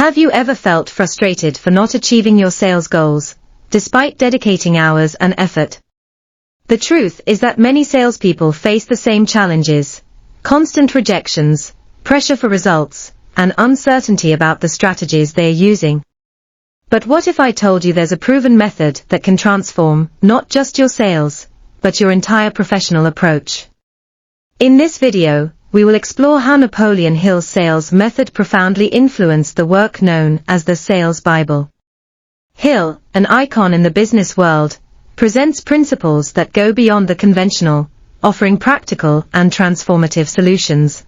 Have you ever felt frustrated for not achieving your sales goals, despite dedicating hours and effort? The truth is that many salespeople face the same challenges: constant rejections, pressure for results, and uncertainty about the strategies they are using. But what if I told you there's a proven method that can transform not just your sales, but your entire professional approach? In this video, we will explore how Napoleon Hill's sales method profoundly influenced the work known as the Sales Bible. Hill, an icon in the business world, presents principles that go beyond the conventional, offering practical and transformative solutions.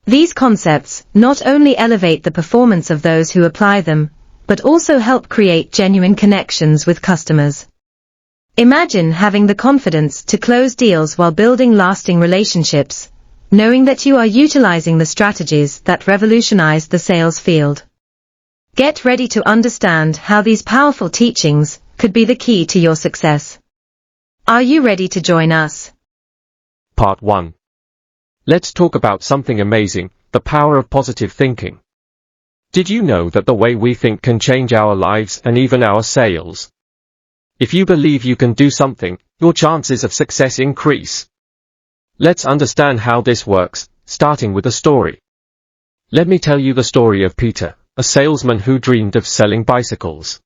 These concepts not only elevate the performance of those who apply them, but also help create genuine connections with customers. Imagine having the confidence to close deals while building lasting relationships, knowing that you are utilizing the strategies that revolutionized the sales field. Get ready to understand how these powerful teachings could be the key to your success. Are you ready to join us? Part 1. Let's talk about something amazing, the power of positive thinking. Did you know that the way we think can change our lives and even our sales? If you believe you can do something, your chances of success increase. Let's understand how this works, starting with a story. Let me tell you the story of Peter, a salesman who dreamed of selling bicycles.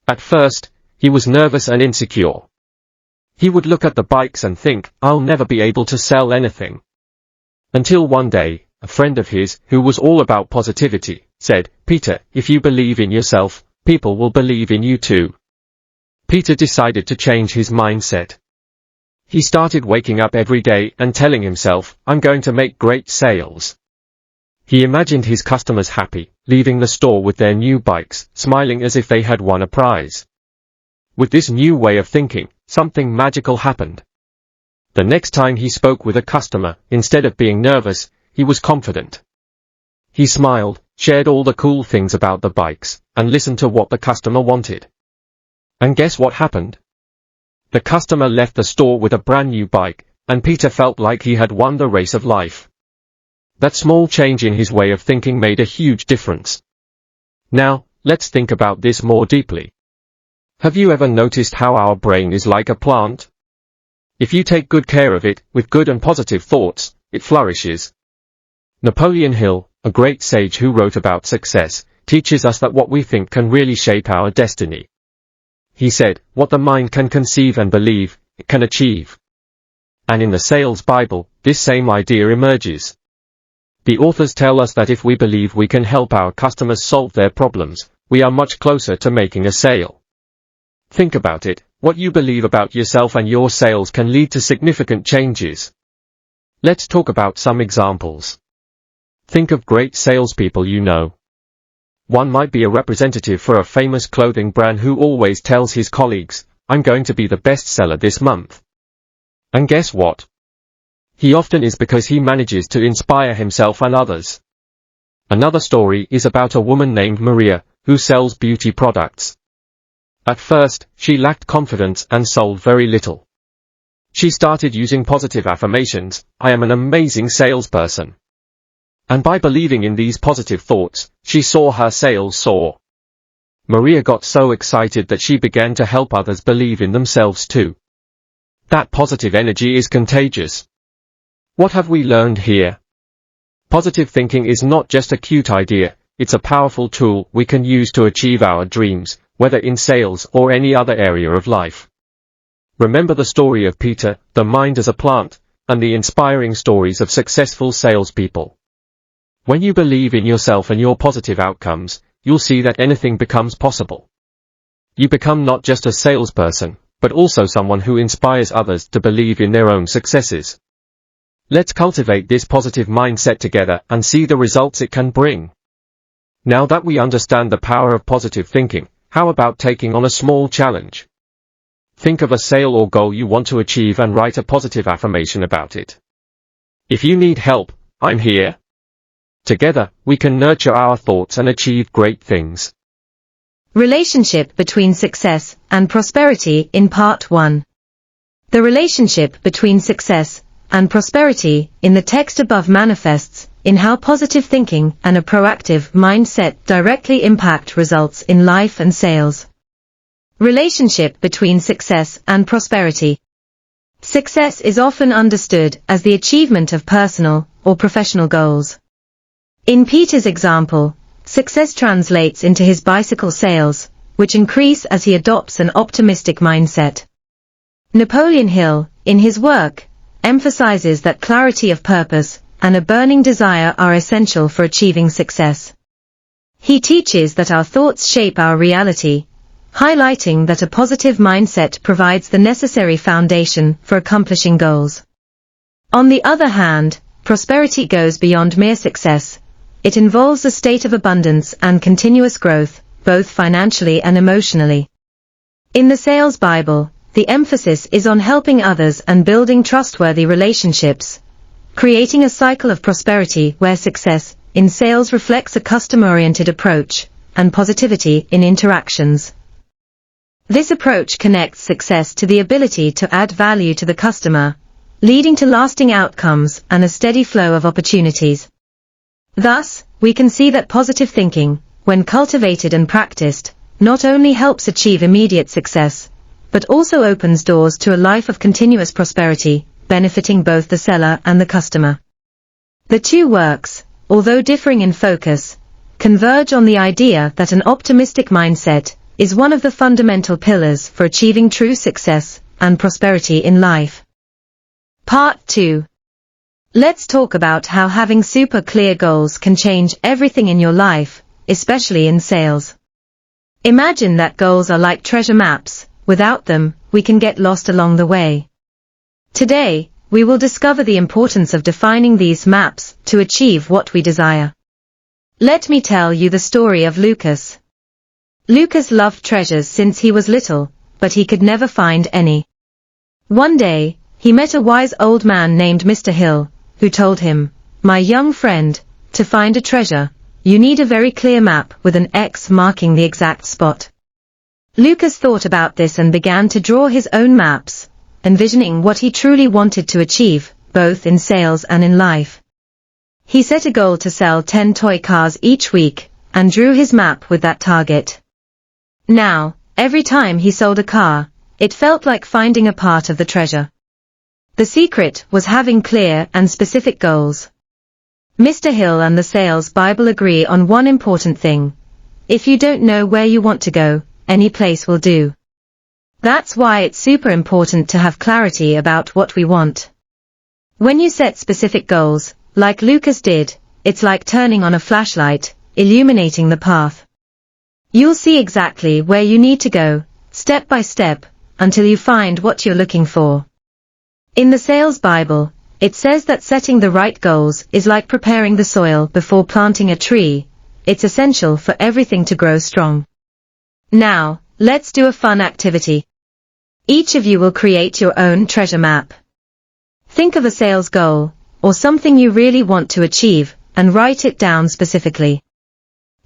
At first, he was nervous and insecure. He would look at the bikes and think, "I'll never be able to sell anything." Until one day, a friend of his, who was all about positivity, said, "Peter, if you believe in yourself, people will believe in you too." Peter decided to change his mindset. He started waking up every day and telling himself, "I'm going to make great sales." He imagined his customers happy, leaving the store with their new bikes, smiling as if they had won a prize. With this new way of thinking, something magical happened. The next time he spoke with a customer, instead of being nervous, he was confident. He smiled, shared all the cool things about the bikes, and listened to what the customer wanted. And guess what happened? The customer left the store with a brand new bike, and Peter felt like he had won the race of life. That small change in his way of thinking made a huge difference. Now, let's think about this more deeply. Have you ever noticed how our brain is like a plant? If you take good care of it, with good and positive thoughts, it flourishes. Napoleon Hill, a great sage who wrote about success, teaches us that what we think can really shape our destiny. He said, "What the mind can conceive and believe, it can achieve." And in the Sales Bible, this same idea emerges. The authors tell us that if we believe we can help our customers solve their problems, we are much closer to making a sale. Think about it, what you believe about yourself and your sales can lead to significant changes. Let's talk about some examples. Think of great salespeople you know. One might be a representative for a famous clothing brand who always tells his colleagues, "I'm going to be the best seller this month." And guess what? He often is, because he manages to inspire himself and others. Another story is about a woman named Maria, who sells beauty products. At first, she lacked confidence and sold very little. She started using positive affirmations, "I am an amazing salesperson." And by believing in these positive thoughts, she saw her sales soar. Maria got so excited that she began to help others believe in themselves too. That positive energy is contagious. What have we learned here? Positive thinking is not just a cute idea, it's a powerful tool we can use to achieve our dreams, whether in sales or any other area of life. Remember the story of Peter, the mind as a plant, and the inspiring stories of successful salespeople. When you believe in yourself and your positive outcomes, you'll see that anything becomes possible. You become not just a salesperson, but also someone who inspires others to believe in their own successes. Let's cultivate this positive mindset together and see the results it can bring. Now that we understand the power of positive thinking, how about taking on a small challenge? Think of a sale or goal you want to achieve and write a positive affirmation about it. If you need help, I'm here. Together, we can nurture our thoughts and achieve great things. Relationship between success and prosperity in Part 1. The relationship between success and prosperity in the text above manifests in how positive thinking and a proactive mindset directly impact results in life and sales. Relationship between success and prosperity. Success is often understood as the achievement of personal or professional goals. In Peter's example, success translates into his bicycle sales, which increase as he adopts an optimistic mindset. Napoleon Hill, in his work, emphasizes that clarity of purpose and a burning desire are essential for achieving success. He teaches that our thoughts shape our reality, highlighting that a positive mindset provides the necessary foundation for accomplishing goals. On the other hand, prosperity goes beyond mere success. It involves a state of abundance and continuous growth, both financially and emotionally. In the Sales Bible, the emphasis is on helping others and building trustworthy relationships, creating a cycle of prosperity where success in sales reflects a customer-oriented approach and positivity in interactions. This approach connects success to the ability to add value to the customer, leading to lasting outcomes and a steady flow of opportunities. Thus, we can see that positive thinking, when cultivated and practiced, not only helps achieve immediate success, but also opens doors to a life of continuous prosperity, benefiting both the seller and the customer. The two works, although differing in focus, converge on the idea that an optimistic mindset is one of the fundamental pillars for achieving true success and prosperity in life. Part 2. Let's talk about how having super clear goals can change everything in your life, especially in sales. Imagine that goals are like treasure maps. Without them, we can get lost along the way. Today, we will discover the importance of defining these maps to achieve what we desire. Let me tell you the story of Lucas. Lucas loved treasures since he was little, but he could never find any. One day, he met a wise old man named Mr. Hill, who told him, "My young friend, to find a treasure, you need a very clear map with an X marking the exact spot." Lucas thought about this and began to draw his own maps, envisioning what he truly wanted to achieve, both in sales and in life. He set a goal to sell 10 toy cars each week, and drew his map with that target. Now, every time he sold a car, it felt like finding a part of the treasure. The secret was having clear and specific goals. Mr. Hill and the Sales Bible agree on one important thing. If you don't know where you want to go, any place will do. That's why it's super important to have clarity about what we want. When you set specific goals, like Lucas did, it's like turning on a flashlight, illuminating the path. You'll see exactly where you need to go, step by step, until you find what you're looking for. In the Sales Bible, it says that setting the right goals is like preparing the soil before planting a tree. It's essential for everything to grow strong. Now, let's do a fun activity. Each of you will create your own treasure map. Think of a sales goal, or something you really want to achieve, and write it down specifically.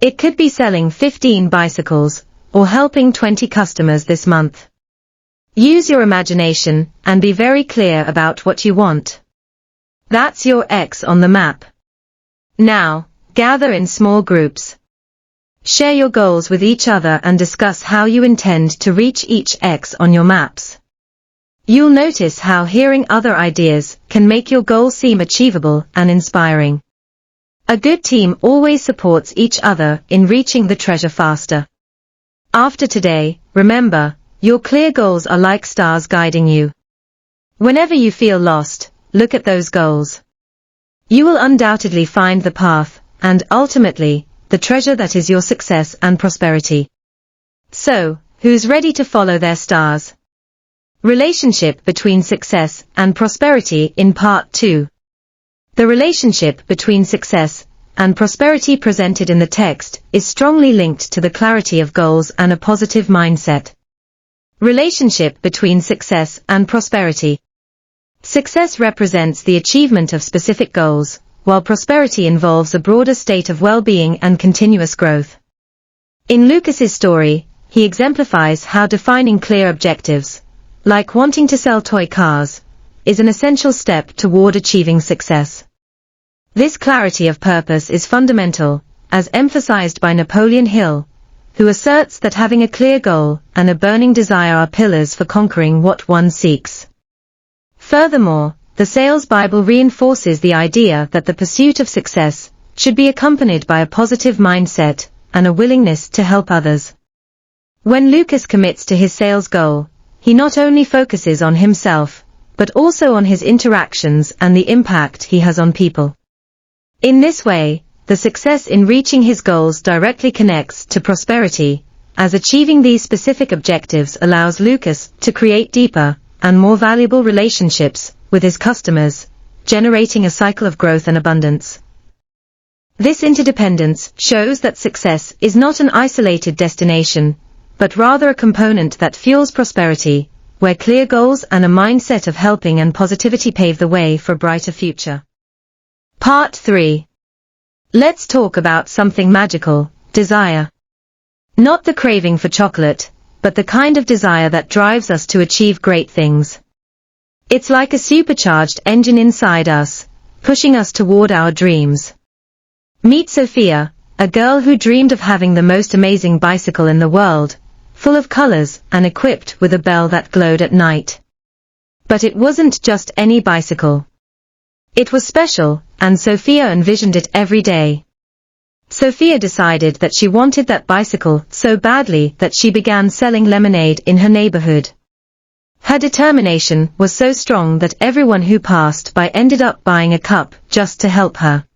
It could be selling 15 bicycles, or helping 20 customers this month. Use your imagination, and be very clear about what you want. That's your X on the map. Now, gather in small groups. Share your goals with each other and discuss how you intend to reach each X on your maps. You'll notice how hearing other ideas can make your goal seem achievable and inspiring. A good team always supports each other in reaching the treasure faster. After today, remember, your clear goals are like stars guiding you. Whenever you feel lost, look at those goals. You will undoubtedly find the path, and ultimately, the treasure that is your success and prosperity. So, who's ready to follow their stars? Relationship between success and prosperity in Part 2. The relationship between success and prosperity presented in the text is strongly linked to the clarity of goals and a positive mindset. Relationship between success and prosperity. Success represents the achievement of specific goals, while prosperity involves a broader state of well-being and continuous growth. In Lucas's story, he exemplifies how defining clear objectives, like wanting to sell toy cars, is an essential step toward achieving success. This clarity of purpose is fundamental, as emphasized by Napoleon Hill, who asserts that having a clear goal and a burning desire are pillars for conquering what one seeks. Furthermore, the Sales Bible reinforces the idea that the pursuit of success should be accompanied by a positive mindset and a willingness to help others. When Lucas commits to his sales goal, he not only focuses on himself, but also on his interactions and the impact he has on people. In this way, the success in reaching his goals directly connects to prosperity, as achieving these specific objectives allows Lucas to create deeper and more valuable relationships with his customers, generating a cycle of growth and abundance. This interdependence shows that success is not an isolated destination, but rather a component that fuels prosperity, where clear goals and a mindset of helping and positivity pave the way for a brighter future. Part 3. Let's talk about something magical, desire. Not the craving for chocolate, but the kind of desire that drives us to achieve great things. It's like a supercharged engine inside us, pushing us toward our dreams. Meet Sophia, a girl who dreamed of having the most amazing bicycle in the world, full of colors and equipped with a bell that glowed at night. But it wasn't just any bicycle. It was special, and Sophia envisioned it every day. Sophia decided that she wanted that bicycle so badly that she began selling lemonade in her neighborhood. Her determination was so strong that everyone who passed by ended up buying a cup just to help her.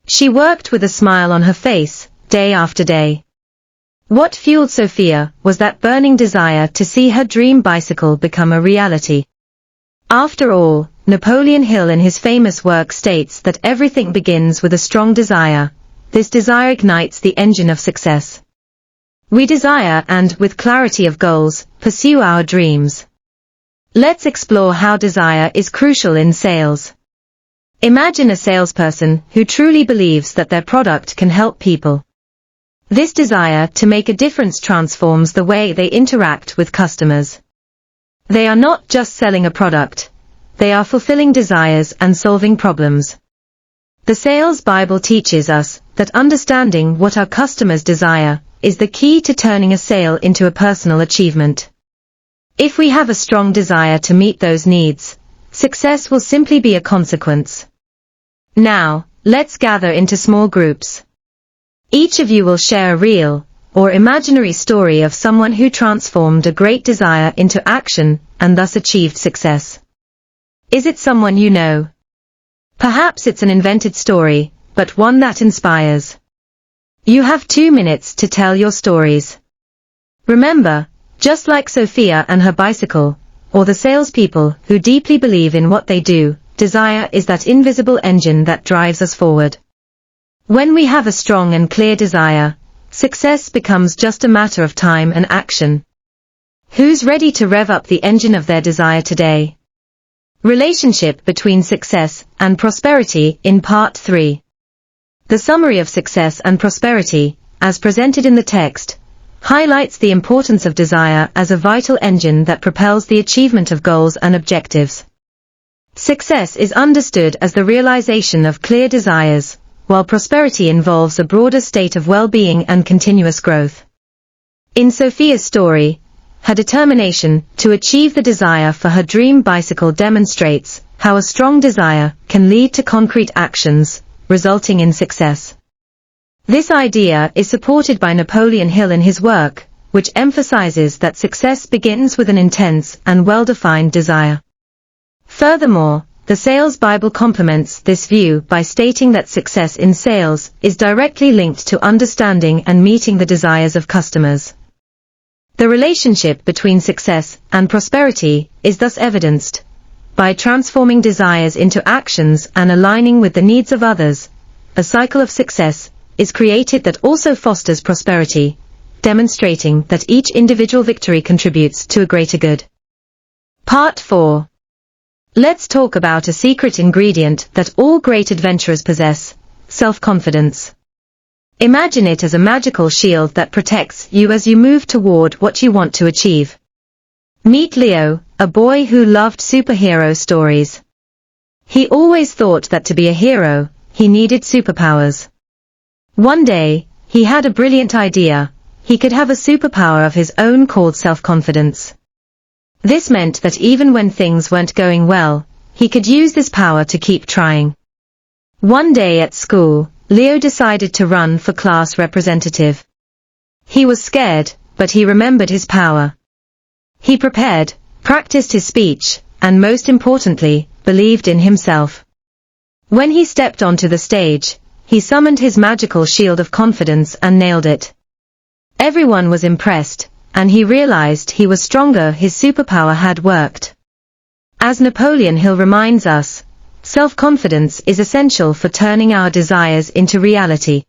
She worked with a smile on her face, day after day. What fueled Sophia was that burning desire to see her dream bicycle become a reality. After all, Napoleon Hill in his famous work states that everything begins with a strong desire. This desire ignites the engine of success. We desire and, with clarity of goals, pursue our dreams. Let's explore how desire is crucial in sales. Imagine a salesperson who truly believes that their product can help people. This desire to make a difference transforms the way they interact with customers. They are not just selling a product. They are fulfilling desires and solving problems. The Sales Bible teaches us that understanding what our customers desire is the key to turning a sale into a personal achievement. If we have a strong desire to meet those needs, success will simply be a consequence. Now, let's gather into small groups. Each of you will share a real or imaginary story of someone who transformed a great desire into action and thus achieved success. Is it someone you know? Perhaps it's an invented story, but one that inspires. You have 2 minutes to tell your stories. Remember, just like Sophia and her bicycle, or the salespeople who deeply believe in what they do, desire is that invisible engine that drives us forward. When we have a strong and clear desire, success becomes just a matter of time and action. Who's ready to rev up the engine of their desire today? Relationship between success and prosperity in Part 3. The summary of success and prosperity, as presented in the text, highlights the importance of desire as a vital engine that propels the achievement of goals and objectives. Success is understood as the realization of clear desires, while prosperity involves a broader state of well-being and continuous growth. In Sophia's story, her determination to achieve the desire for her dream bicycle demonstrates how a strong desire can lead to concrete actions, resulting in success. This idea is supported by Napoleon Hill in his work, which emphasizes that success begins with an intense and well-defined desire. Furthermore, the Sales Bible complements this view by stating that success in sales is directly linked to understanding and meeting the desires of customers. The relationship between success and prosperity is thus evidenced by transforming desires into actions and aligning with the needs of others. A cycle of success is created that also fosters prosperity, demonstrating that each individual victory contributes to a greater good. Part 4. Let's talk about a secret ingredient that all great adventurers possess: self-confidence. Imagine it as a magical shield that protects you as you move toward what you want to achieve. Meet Leo, a boy who loved superhero stories. He always thought that to be a hero, he needed superpowers. One day, he had a brilliant idea. He could have a superpower of his own called self-confidence. This meant that even when things weren't going well, he could use this power to keep trying. One day at school, Leo decided to run for class representative. He was scared, but he remembered his power. He prepared, practiced his speech, and most importantly, believed in himself. When he stepped onto the stage, he summoned his magical shield of confidence and nailed it. Everyone was impressed, and he realized he was stronger. His superpower had worked. As Napoleon Hill reminds us, self-confidence is essential for turning our desires into reality.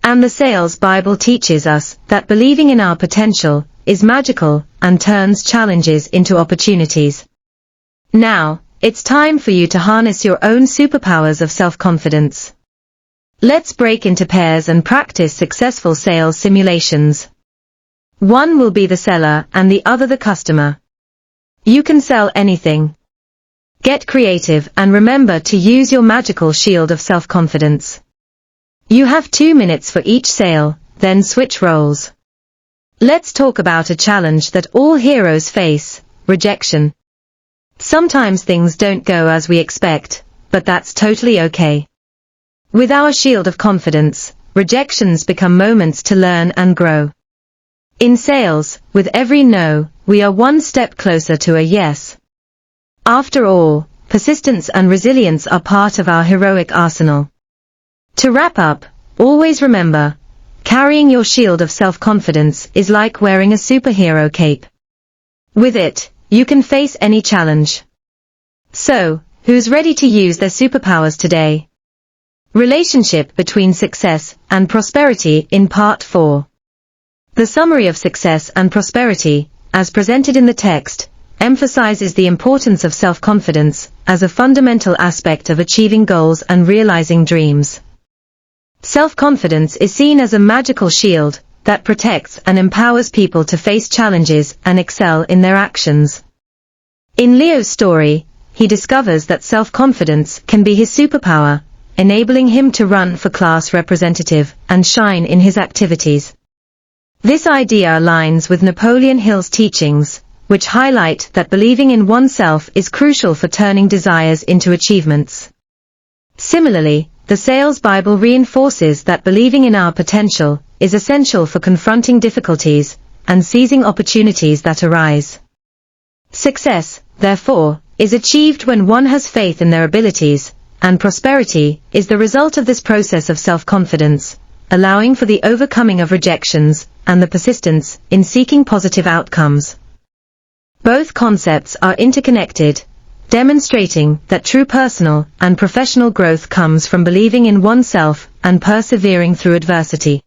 And the Sales Bible teaches us that believing in our potential is magical and turns challenges into opportunities. Now, it's time for you to harness your own superpowers of self-confidence. Let's break into pairs and practice successful sales simulations. One will be the seller and the other the customer. You can sell anything. Get creative and remember to use your magical shield of self-confidence. You have 2 minutes for each sale, then switch roles. Let's talk about a challenge that all heroes face, rejection. Sometimes things don't go as we expect, but that's totally okay. With our shield of confidence, rejections become moments to learn and grow. In sales, with every no, we are one step closer to a yes. After all, persistence and resilience are part of our heroic arsenal. To wrap up, always remember, carrying your shield of self-confidence is like wearing a superhero cape. With it, you can face any challenge. So, who's ready to use their superpowers today? Relationship between success and prosperity in Part 4. The summary of success and prosperity, as presented in the text, emphasizes the importance of self-confidence as a fundamental aspect of achieving goals and realizing dreams. Self-confidence is seen as a magical shield that protects and empowers people to face challenges and excel in their actions. In Leo's story, he discovers that self-confidence can be his superpower, enabling him to run for class representative and shine in his activities. This idea aligns with Napoleon Hill's teachings, which highlight that believing in oneself is crucial for turning desires into achievements. Similarly, the Sales Bible reinforces that believing in our potential is essential for confronting difficulties and seizing opportunities that arise. Success, therefore, is achieved when one has faith in their abilities, and prosperity is the result of this process of self-confidence, allowing for the overcoming of rejections and the persistence in seeking positive outcomes. Both concepts are interconnected, demonstrating that true personal and professional growth comes from believing in oneself and persevering through adversity.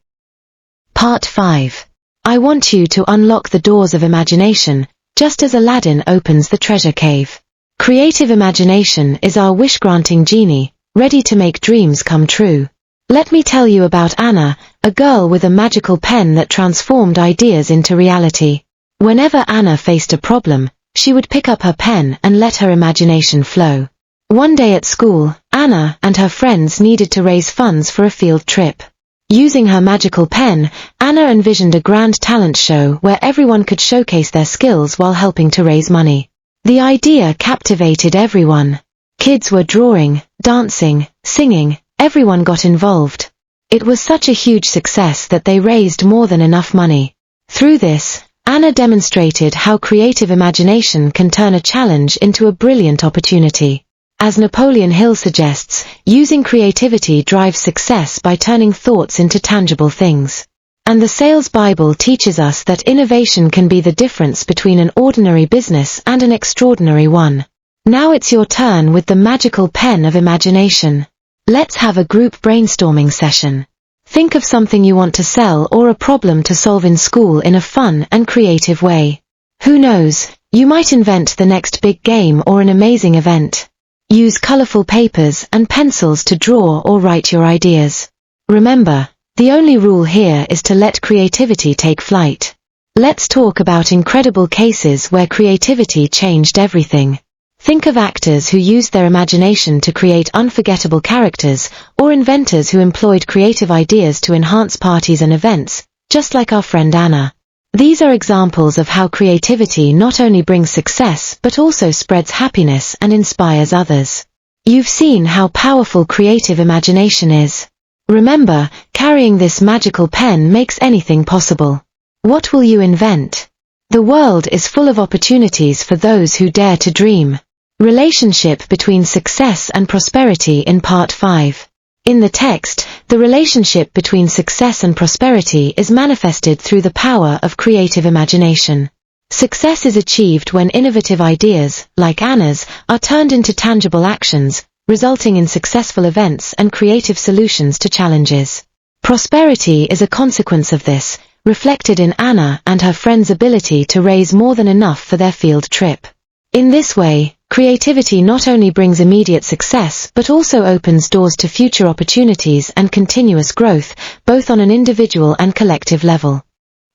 Part 5. I want you to unlock the doors of imagination, just as Aladdin opens the treasure cave. Creative imagination is our wish-granting genie, ready to make dreams come true. Let me tell you about Anna, a girl with a magical pen that transformed ideas into reality. Whenever Anna faced a problem, she would pick up her pen and let her imagination flow. One day at school, Anna and her friends needed to raise funds for a field trip. Using her magical pen, Anna envisioned a grand talent show where everyone could showcase their skills while helping to raise money. The idea captivated everyone. Kids were drawing, dancing, singing, everyone got involved. It was such a huge success that they raised more than enough money. Through this, Anna demonstrated how creative imagination can turn a challenge into a brilliant opportunity. As Napoleon Hill suggests, using creativity drives success by turning thoughts into tangible things. And the Sales Bible teaches us that innovation can be the difference between an ordinary business and an extraordinary one. Now it's your turn with the magical pen of imagination. Let's have a group brainstorming session. Think of something you want to sell or a problem to solve in school in a fun and creative way. Who knows, you might invent the next big game or an amazing event. Use colorful papers and pencils to draw or write your ideas. Remember, the only rule here is to let creativity take flight. Let's talk about incredible cases where creativity changed everything. Think of actors who used their imagination to create unforgettable characters, or inventors who employed creative ideas to enhance parties and events, just like our friend Anna. These are examples of how creativity not only brings success but also spreads happiness and inspires others. You've seen how powerful creative imagination is. Remember, carrying this magical pen makes anything possible. What will you invent? The world is full of opportunities for those who dare to dream. Relationship between success and prosperity in Part 5. In the text, the relationship between success and prosperity is manifested through the power of creative imagination. Success is achieved when innovative ideas, like Anna's, are turned into tangible actions, resulting in successful events and creative solutions to challenges. Prosperity is a consequence of this, reflected in Anna and her friend's ability to raise more than enough for their field trip. In this way, creativity not only brings immediate success but also opens doors to future opportunities and continuous growth, both on an individual and collective level.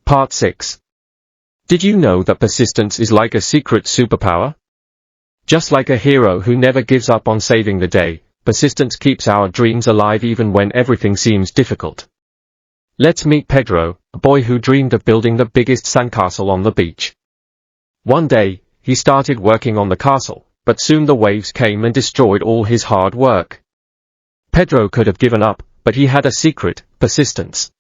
Part 6. Did you know that persistence is like a secret superpower? Just like a hero who never gives up on saving the day, persistence keeps our dreams alive even when everything seems difficult. Let's meet Pedro, a boy who dreamed of building the biggest sandcastle on the beach. One day, he started working on the castle, but soon the waves came and destroyed all his hard work. Pedro could have given up, but he had a secret: persistence.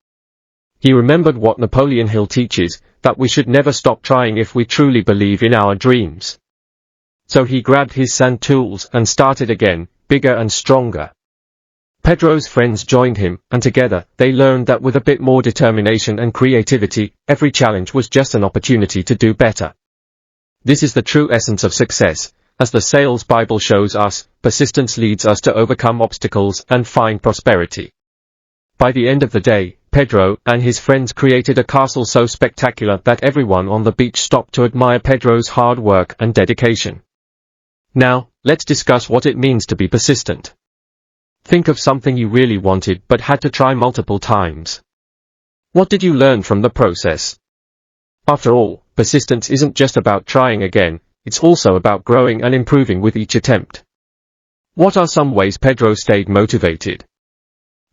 He remembered what Napoleon Hill teaches, that we should never stop trying if we truly believe in our dreams. So he grabbed his sand tools and started again, bigger and stronger. Pedro's friends joined him, and together, they learned that with a bit more determination and creativity, every challenge was just an opportunity to do better. This is the true essence of success. As the Sales Bible shows us, persistence leads us to overcome obstacles and find prosperity. By the end of the day, Pedro and his friends created a castle so spectacular that everyone on the beach stopped to admire Pedro's hard work and dedication. Now, let's discuss what it means to be persistent. Think of something you really wanted but had to try multiple times. What did you learn from the process? After all, persistence isn't just about trying again, it's also about growing and improving with each attempt. What are some ways Pedro stayed motivated?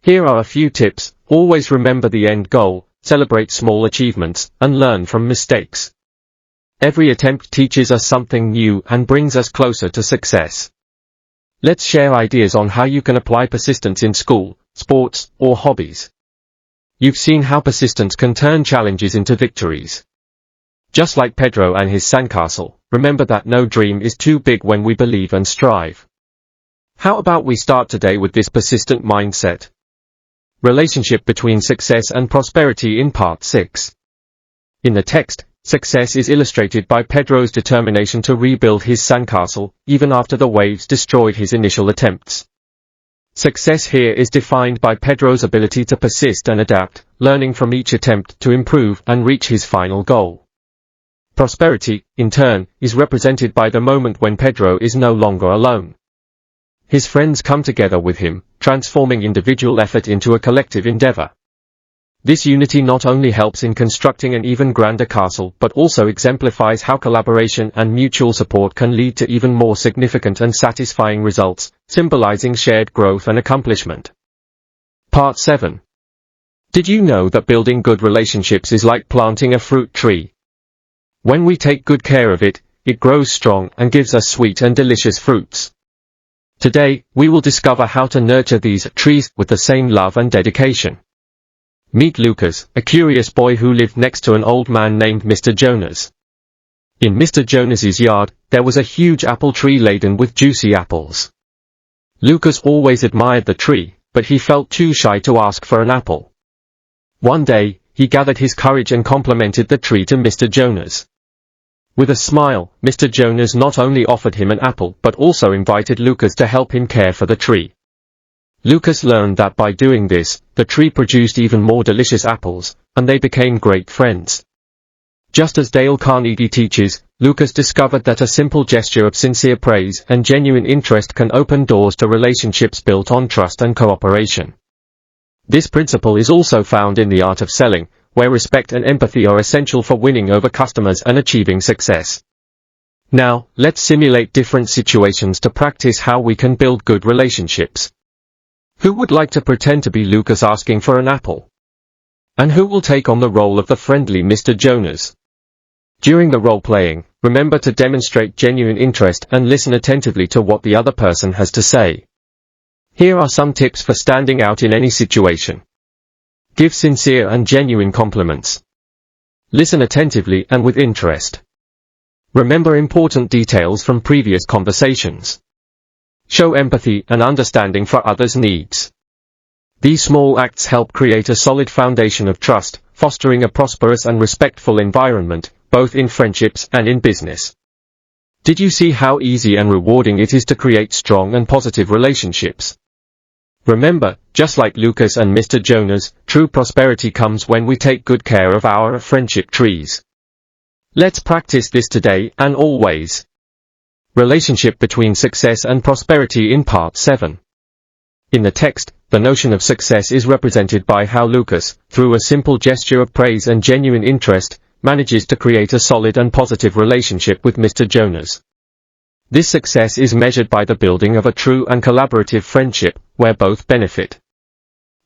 Here are a few tips. Always remember the end goal, celebrate small achievements, and learn from mistakes. Every attempt teaches us something new and brings us closer to success. Let's share ideas on how you can apply persistence in school, sports, or hobbies. You've seen how persistence can turn challenges into victories. Just like Pedro and his sandcastle, remember that no dream is too big when we believe and strive. How about we start today with this persistent mindset? Relationship between success and prosperity in Part 6. In the text, success is illustrated by Pedro's determination to rebuild his sandcastle, even after the waves destroyed his initial attempts. Success here is defined by Pedro's ability to persist and adapt, learning from each attempt to improve and reach his final goal. Prosperity, in turn, is represented by the moment when Pedro is no longer alone. His friends come together with him, transforming individual effort into a collective endeavor. This unity not only helps in constructing an even grander castle but also exemplifies how collaboration and mutual support can lead to even more significant and satisfying results, symbolizing shared growth and accomplishment. Part 7. Did you know that building good relationships is like planting a fruit tree? When we take good care of it, it grows strong and gives us sweet and delicious fruits. Today, we will discover how to nurture these trees with the same love and dedication. Meet Lucas, a curious boy who lived next to an old man named Mr. Jonas. In Mr. Jonas's yard, there was a huge apple tree laden with juicy apples. Lucas always admired the tree, but he felt too shy to ask for an apple. One day, he gathered his courage and complimented the tree to Mr. Jonas. With a smile, Mr. Jonas not only offered him an apple but also invited Lucas to help him care for the tree. Lucas learned that by doing this, the tree produced even more delicious apples, and they became great friends. Just as Dale Carnegie teaches, Lucas discovered that a simple gesture of sincere praise and genuine interest can open doors to relationships built on trust and cooperation. This principle is also found in the art of selling, where respect and empathy are essential for winning over customers and achieving success. Now, let's simulate different situations to practice how we can build good relationships. Who would like to pretend to be Lucas asking for an apple? And who will take on the role of the friendly Mr. Jonas? During the role-playing, remember to demonstrate genuine interest and listen attentively to what the other person has to say. Here are some tips for standing out in any situation. Give sincere and genuine compliments. Listen attentively and with interest. Remember important details from previous conversations. Show empathy and understanding for others' needs. These small acts help create a solid foundation of trust, fostering a prosperous and respectful environment, both in friendships and in business. Did you see how easy and rewarding it is to create strong and positive relationships? Remember, just like Lucas and Mr. Jonas, true prosperity comes when we take good care of our friendship trees. Let's practice this today and always. Relationship between success and prosperity in Part 7. In the text, the notion of success is represented by how Lucas, through a simple gesture of praise and genuine interest, manages to create a solid and positive relationship with Mr. Jonas. This success is measured by the building of a true and collaborative friendship, where both benefit.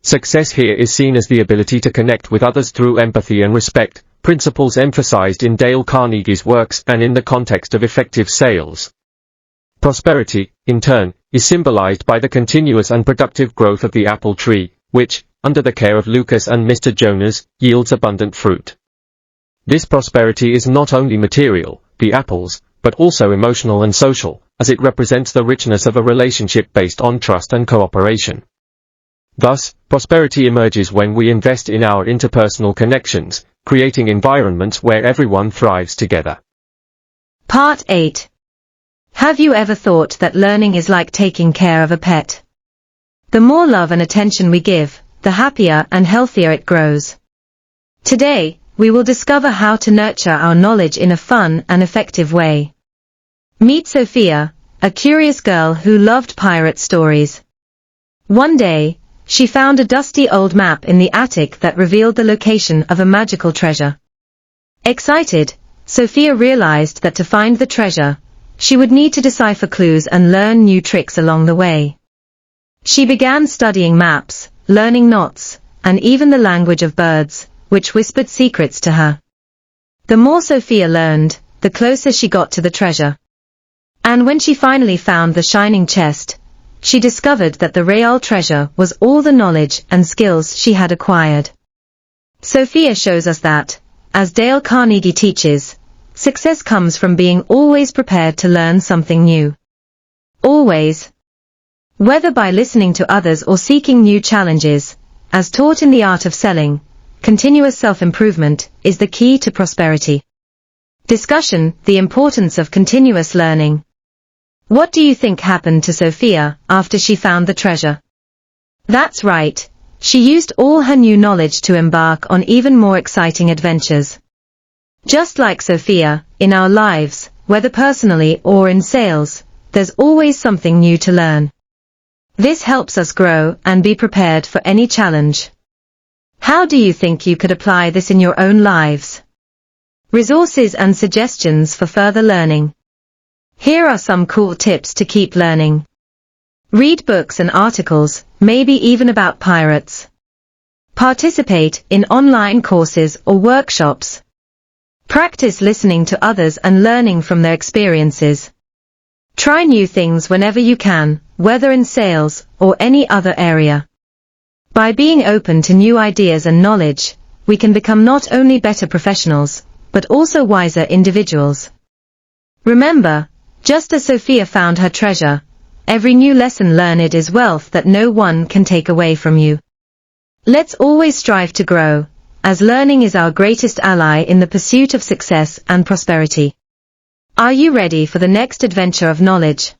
Success here is seen as the ability to connect with others through empathy and respect, principles emphasized in Dale Carnegie's works and in the context of effective sales. Prosperity, in turn, is symbolized by the continuous and productive growth of the apple tree, which, under the care of Lucas and Mr. Jonas, yields abundant fruit. This prosperity is not only material, the apples, but also emotional and social, as it represents the richness of a relationship based on trust and cooperation. Thus, prosperity emerges when we invest in our interpersonal connections, creating environments where everyone thrives together. Part 8. Have you ever thought that learning is like taking care of a pet? The more love and attention we give, the happier and healthier it grows. Today, we will discover how to nurture our knowledge in a fun and effective way. Meet Sophia, a curious girl who loved pirate stories. One day, she found a dusty old map in the attic that revealed the location of a magical treasure. Excited, Sophia realized that to find the treasure, she would need to decipher clues and learn new tricks along the way. She began studying maps, learning knots, and even the language of birds, which whispered secrets to her. The more Sophia learned, the closer she got to the treasure. And when she finally found the shining chest, she discovered that the real treasure was all the knowledge and skills she had acquired. Sophia shows us that, as Dale Carnegie teaches, success comes from being always prepared to learn something new. Always. Whether by listening to others or seeking new challenges, as taught in the art of selling, continuous self-improvement is the key to prosperity. Discussion: the importance of continuous learning. What do you think happened to Sophia after she found the treasure? That's right, she used all her new knowledge to embark on even more exciting adventures. Just like Sophia, in our lives, whether personally or in sales, there's always something new to learn. This helps us grow and be prepared for any challenge. How do you think you could apply this in your own lives? Resources and suggestions for further learning. Here are some cool tips to keep learning. Read books and articles, maybe even about pirates. Participate in online courses or workshops. Practice listening to others and learning from their experiences. Try new things whenever you can, whether in sales or any other area. By being open to new ideas and knowledge, we can become not only better professionals, but also wiser individuals. Remember, just as Sophia found her treasure, every new lesson learned is wealth that no one can take away from you. Let's always strive to grow, as learning is our greatest ally in the pursuit of success and prosperity. Are you ready for the next adventure of knowledge?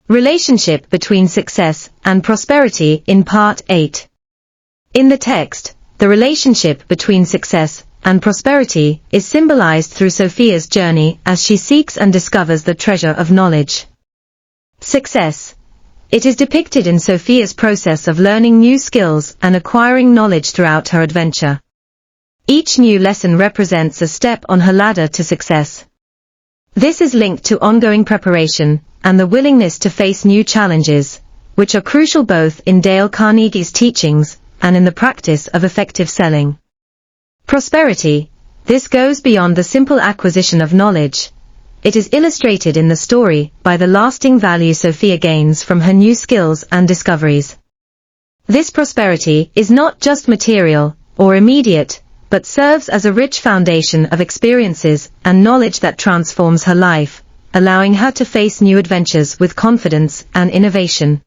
Relationship between success and prosperity in Part 8. In the text, the relationship between success and prosperity is symbolized through Sophia's journey as she seeks and discovers the treasure of knowledge. Success. It is depicted in Sophia's process of learning new skills and acquiring knowledge throughout her adventure. Each new lesson represents a step on her ladder to success. This is linked to ongoing preparation and the willingness to face new challenges, which are crucial both in Dale Carnegie's teachings and in the practice of effective selling. Prosperity. This goes beyond the simple acquisition of knowledge. It is illustrated in the story by the lasting value Sophia gains from her new skills and discoveries. This prosperity is not just material or immediate, but serves as a rich foundation of experiences and knowledge that transforms her life, allowing her to face new adventures with confidence and innovation.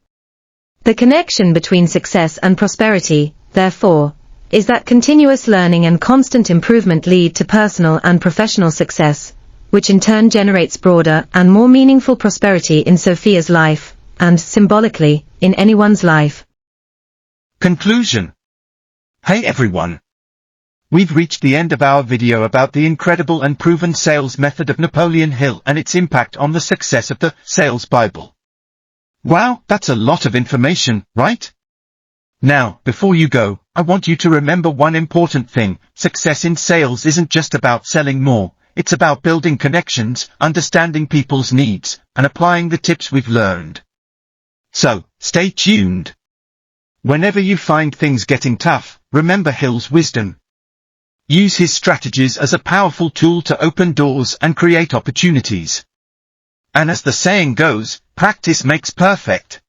The connection between success and prosperity, therefore, is that continuous learning and constant improvement lead to personal and professional success, which in turn generates broader and more meaningful prosperity in Sophia's life, and, symbolically, in anyone's life. Conclusion. Hey everyone! We've reached the end of our video about the incredible and proven sales method of Napoleon Hill and its impact on the success of the Sales Bible. Wow, that's a lot of information, right? Now, before you go, I want you to remember one important thing: success in sales isn't just about selling more, it's about building connections, understanding people's needs, and applying the tips we've learned. So, stay tuned. Whenever you find things getting tough, remember Hill's wisdom. Use his strategies as a powerful tool to open doors and create opportunities. And as the saying goes, practice makes perfect.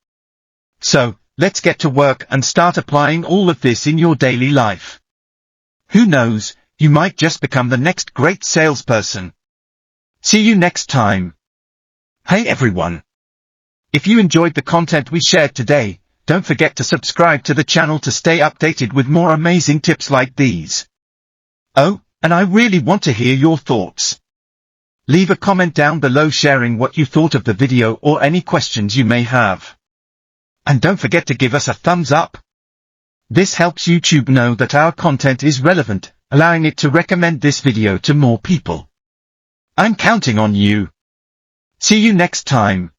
So, let's get to work and start applying all of this in your daily life. Who knows, you might just become the next great salesperson. See you next time. Hey everyone! If you enjoyed the content we shared today, don't forget to subscribe to the channel to stay updated with more amazing tips like these. Oh, and I really want to hear your thoughts. Leave a comment down below sharing what you thought of the video or any questions you may have. And don't forget to give us a thumbs up. This helps YouTube know that our content is relevant, allowing it to recommend this video to more people. I'm counting on you. See you next time.